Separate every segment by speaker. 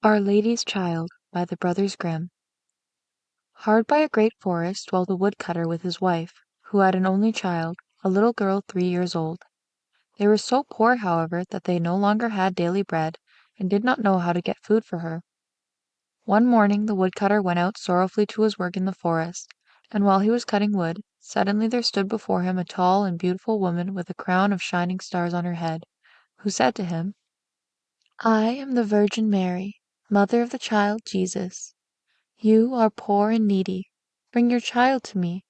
Speaker 1: Our Lady's Child by the Brothers Grimm. Hard by a great forest dwelt a woodcutter with his wife, who had an only child, a little girl 3 years old. They were so poor, however, that they no longer had daily bread, and did not know how to get food for her. One morning the woodcutter went out sorrowfully to his work in the forest, and while he was cutting wood, suddenly there stood before him a tall and beautiful woman with a crown of shining stars on her head, who said to him, "I am the Virgin Mary, mother of the child Jesus. You are poor and needy. Bring your child to me.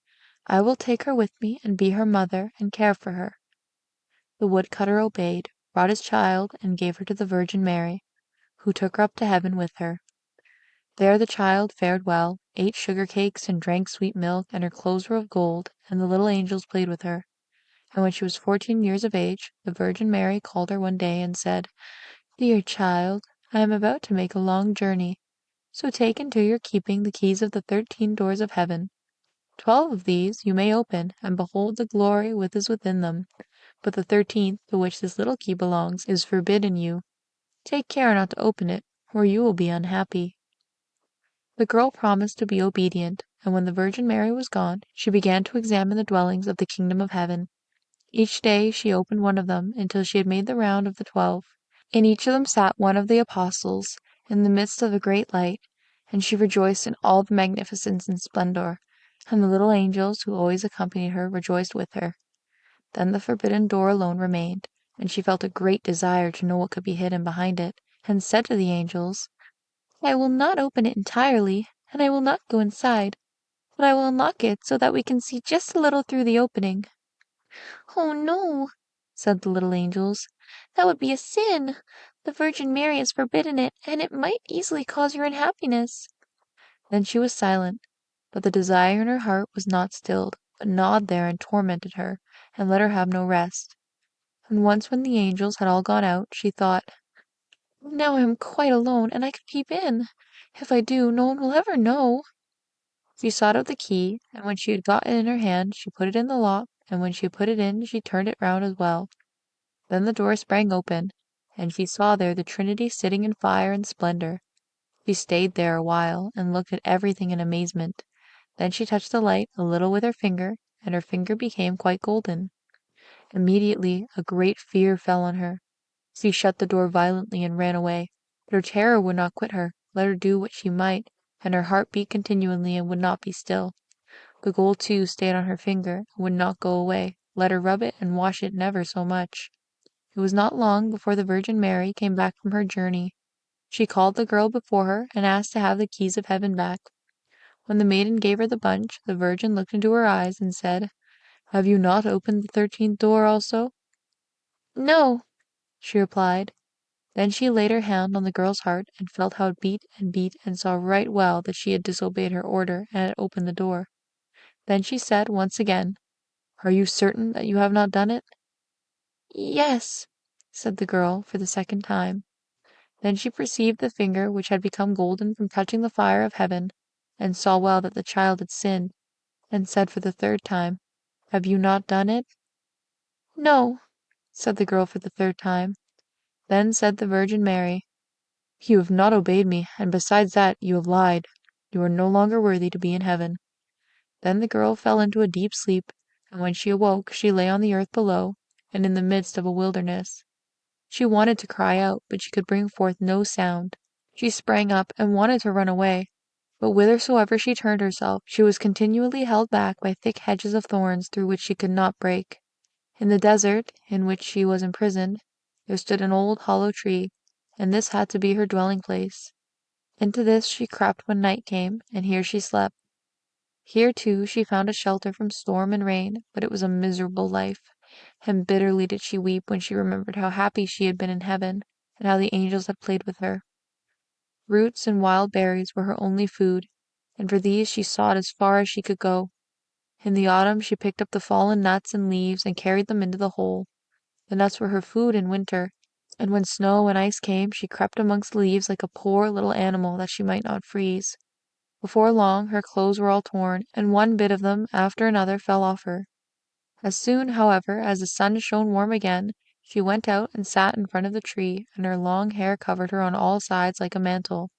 Speaker 1: I will take her with me and be her mother and care for her." The woodcutter obeyed, brought his child, and gave her to the Virgin Mary, who took her up to heaven with her. There the child fared well, ate sugar cakes and drank sweet milk, and her clothes were of gold, and the little angels played with her. And when she was 14 years of age, the Virgin Mary called her one day and said, "Dear child, I am about to make a long journey. So take into your keeping the keys of the 13 doors of heaven. 12 of these you may open, and behold the glory which is within them, but the 13th, to which this little key belongs, is forbidden you. Take care not to open it, or you will be unhappy." The girl promised to be obedient, and when the Virgin Mary was gone, she began to examine the dwellings of the kingdom of heaven. Each day she opened one of them until she had made the round of the 12. In each of them sat one of the apostles, in the midst of a great light, and she rejoiced in all the magnificence and splendor, and the little angels who always accompanied her rejoiced with her. Then the forbidden door alone remained, and she felt a great desire to know what could be hidden behind it, and said to the angels, "I will not open it entirely, and I will not go inside, but I will unlock it so that we can see just a little through the opening." "Oh, no," said the little angels. "That would be a sin. The Virgin Mary has forbidden it, and it might easily cause your unhappiness." Then she was silent, but the desire in her heart was not stilled, but gnawed there and tormented her, and let her have no rest. And once when the angels had all gone out, she thought, "Now I am quite alone, and I can peep in. If I do, no one will ever know." She sought out the key, and when she had got it in her hand, she put it in the lock, and when she had put it in, she turned it round as well. Then the door sprang open, and she saw there the Trinity sitting in fire and splendor. She stayed there a while, and looked at everything in amazement. Then she touched the light a little with her finger, and her finger became quite golden. Immediately a great fear fell on her. She shut the door violently and ran away, but her terror would not quit her, let her do what she might, and her heart beat continually and would not be still. The gold too stayed on her finger, and would not go away, let her rub it and wash it never so much. It was not long before the Virgin Mary came back from her journey. She called the girl before her and asked to have the keys of heaven back. When the maiden gave her the bunch, the Virgin looked into her eyes and said, "Have you not opened the 13th door also?" "No," she replied. Then she laid her hand on the girl's heart and felt how it beat, and saw right well that she had disobeyed her order and had opened the door. Then she said once again, "Are you certain that you have not done it?" "Yes," said the girl for the second time. Then she perceived the finger which had become golden from touching the fire of heaven, and saw well that the child had sinned, and said for the third time, "Have you not done it?" "No," said the girl for the third time. Then said the Virgin Mary, "You have not obeyed me, and besides that, you have lied. You are no longer worthy to be in heaven." Then the girl fell into a deep sleep, and when she awoke she lay on the earth below, and in the midst of a wilderness. She wanted to cry out, but she could bring forth no sound. She sprang up and wanted to run away, but whithersoever she turned herself, she was continually held back by thick hedges of thorns through which she could not break. In the desert, in which she was imprisoned, there stood an old hollow tree, and this had to be her dwelling place. Into this she crept when night came, and here she slept. Here, too, she found a shelter from storm and rain, but it was a miserable life, and bitterly did she weep when she remembered how happy she had been in heaven, and how the angels had played with her. Roots and wild berries were her only food, and for these she sought as far as she could go. In the autumn she picked up the fallen nuts and leaves and carried them into the hole. The nuts were her food in winter, and when snow and ice came she crept amongst the leaves like a poor little animal that she might not freeze. Before long her clothes were all torn, and one bit of them after another fell off her. As soon, however, as the sun shone warm again, She went out and sat in front of the tree, and her long hair covered her on all sides like a mantle.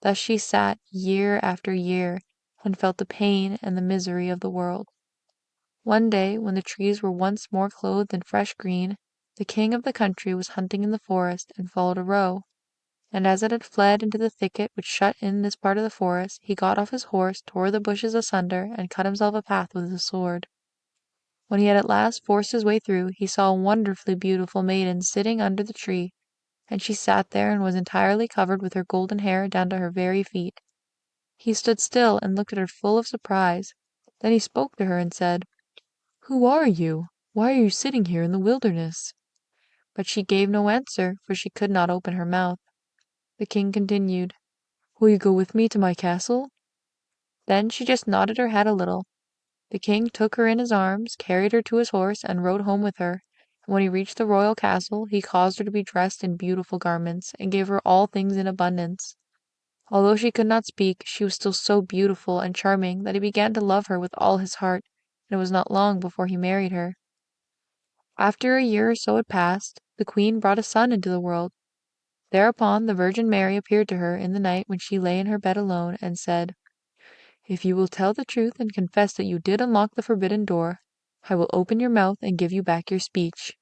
Speaker 1: Thus she sat year after year, and felt the pain and the misery of the world. One day, when the trees were once more clothed in fresh green, the king of the country was hunting in the forest and followed a roe, and as it had fled into the thicket which shut in this part of the forest, he got off his horse, tore the bushes asunder, and cut himself a path with his sword. When he had at last forced his way through, he saw a wonderfully beautiful maiden sitting under the tree, and she sat there and was entirely covered with her golden hair down to her very feet. He stood still and looked at her full of surprise. Then he spoke to her and said, "Who are you? Why are you sitting here in the wilderness?" But she gave no answer, for she could not open her mouth. The king continued, "Will you go with me to my castle?" Then she just nodded her head a little. The king took her in his arms, carried her to his horse, and rode home with her. And when he reached the royal castle, he caused her to be dressed in beautiful garments, and gave her all things in abundance. Although she could not speak, she was still so beautiful and charming that he began to love her with all his heart, and it was not long before he married her. After a year or so had passed, the queen brought a son into the world. Thereupon the Virgin Mary appeared to her in the night when she lay in her bed alone, and said, "If you will tell the truth and confess that you did unlock the forbidden door, I will open your mouth and give you back your speech.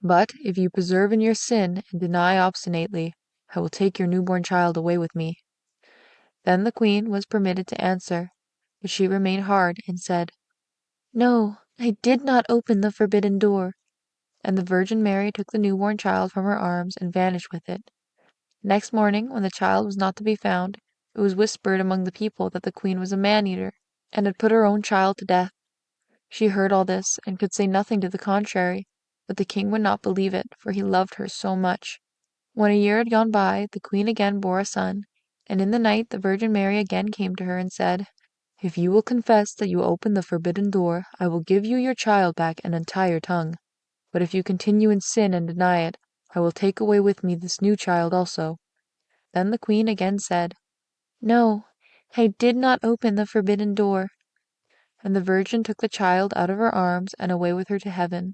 Speaker 1: But if you persevere in your sin and deny obstinately, I will take your newborn child away with me." Then the queen was permitted to answer, but she remained hard and said, "No, I did not open the forbidden door." And the Virgin Mary took the newborn child from her arms and vanished with it. Next morning, when the child was not to be found, it was whispered among the people that the queen was a man-eater, and had put her own child to death. She heard all this, and could say nothing to the contrary, but the king would not believe it, for he loved her so much. When a year had gone by, the queen again bore a son, and in the night the Virgin Mary again came to her and said, "If you will confess that you opened the forbidden door, I will give you your child back and untie your tongue. But if you continue in sin and deny it, I will take away with me this new child also." Then the queen again said, "No, I did not open the forbidden door." And the Virgin took the child out of her arms and away with her to heaven.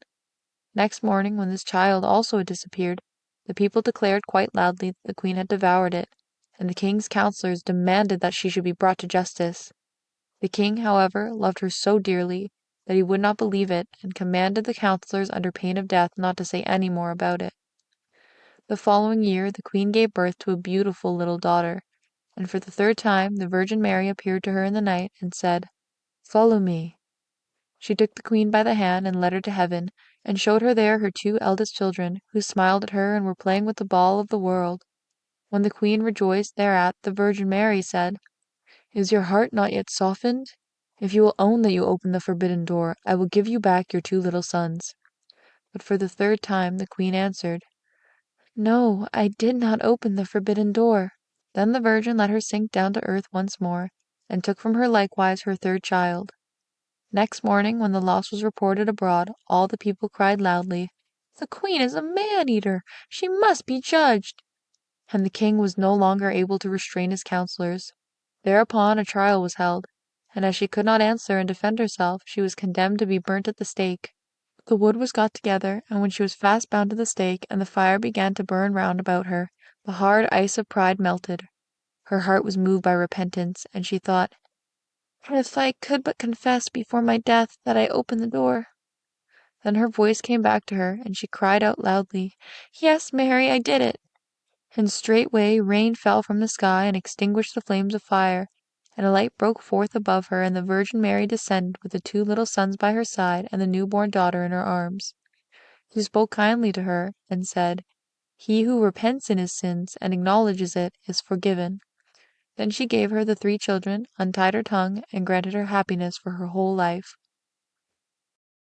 Speaker 1: Next morning, when this child also had disappeared, the people declared quite loudly that the queen had devoured it, and the king's counselors demanded that she should be brought to justice. The king, however, loved her so dearly that he would not believe it, and commanded the counselors under pain of death not to say any more about it. The following year the queen gave birth to a beautiful little daughter, and for the third time the Virgin Mary appeared to her in the night and said, "Follow me." She took the queen by the hand and led her to heaven, and showed her there her two eldest children, who smiled at her and were playing with the ball of the world. When the queen rejoiced thereat, the Virgin Mary said, "Is your heart not yet softened? If you will own that you opened the forbidden door, I will give you back your two little sons." But for the third time the queen answered, "No, I did not open the forbidden door." Then the Virgin let her sink down to earth once more, and took from her likewise her third child. Next morning, when the loss was reported abroad, all the people cried loudly, "The queen is a man-eater! She must be judged!" And the king was no longer able to restrain his counselors. Thereupon a trial was held, and as she could not answer and defend herself, she was condemned to be burnt at the stake. The wood was got together, and when she was fast bound to the stake, and the fire began to burn round about her, the hard ice of pride melted. Her heart was moved by repentance, and she thought, "If I could but confess before my death that I opened the door." Then her voice came back to her, and she cried out loudly, "Yes, Mary, I did it." And straightway rain fell from the sky and extinguished the flames of fire, and a light broke forth above her, and the Virgin Mary descended with the two little sons by her side and the newborn daughter in her arms. She spoke kindly to her, and said, "He who repents in his sins and acknowledges it is forgiven." Then she gave her the three children, untied her tongue, and granted her happiness for her whole life.